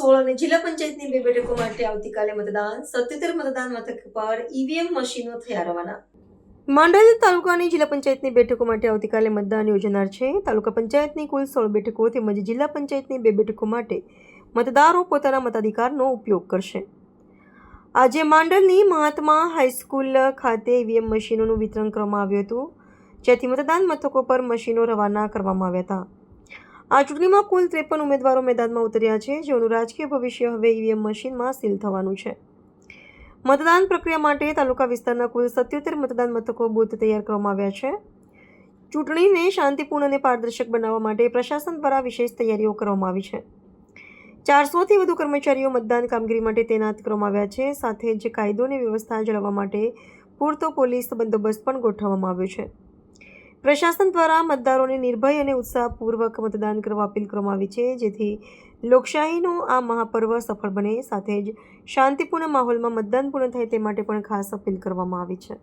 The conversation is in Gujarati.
16 અને જિલ્લા પંચાયતની 2 બેઠકો માટે આવતીકાલે મતદાન 77 મતદાન મથક પર ઈવીએમ મશીનો થયા રવાના. માંડલ તાલુકાની જિલ્લા પંચાયતની બેઠકો માટે આવતીકાલે મતદાન યોજાનાર છે. તાલુકા પંચાયતની કુલ 16 બેઠકો તેમજ જિલ્લા પંચાયતની 2 બેઠકો માટે મતદારો પોતાના મતાધિકારનો ઉપયોગ કરશે. આજે માંડલની મહાત્મા હાઈસ્કૂલ ખાતે ઈવીએમ મશીનોનું વિતરણ કરવામાં આવ્યું હતું, જેથી મતદાન મથકો પર મશીનો રવાના કરવામાં આવ્યા હતા. આ ચૂંટણીમાં કુલ 53 ઉમેદવારો મેદાનમાં ઉતર્યા છે, જેઓનું રાજકીય ભવિષ્ય હવે ઈવીએમ મશીનમાં સીલ થવાનું છે. મતદાન પ્રક્રિયા માટે તાલુકા વિસ્તારના કુલ 77 મતદાન મથકો બૂથ તૈયાર કરવામાં આવ્યા છે. ચૂંટણીને શાંતિપૂર્ણ અને પારદર્શક બનાવવા માટે પ્રશાસન દ્વારા વિશેષ તૈયારીઓ કરવામાં આવી છે. 400થી વધુ કર્મચારીઓ મતદાન કામગીરી માટે તૈનાત કરવામાં આવ્યા છે. સાથે જ કાયદો અને વ્યવસ્થા જાળવવા માટે પૂરતો પોલીસ બંદોબસ્ત પણ ગોઠવવામાં આવ્યો છે. પ્રશાસન દ્વારા મતદારોને નિર્ભય અને ઉત્સાહપૂર્વક મતદાન કરવા અપીલ કરવામાં આવી છે, જેથી લોકશાહીનો આ મહાપર્વ સફળ બને. સાથે જ શાંતિપૂર્ણ માહોલમાં મતદાન પૂર્ણ થાય તે માટે પણ ખાસ અપીલ કરવામાં આવી છે.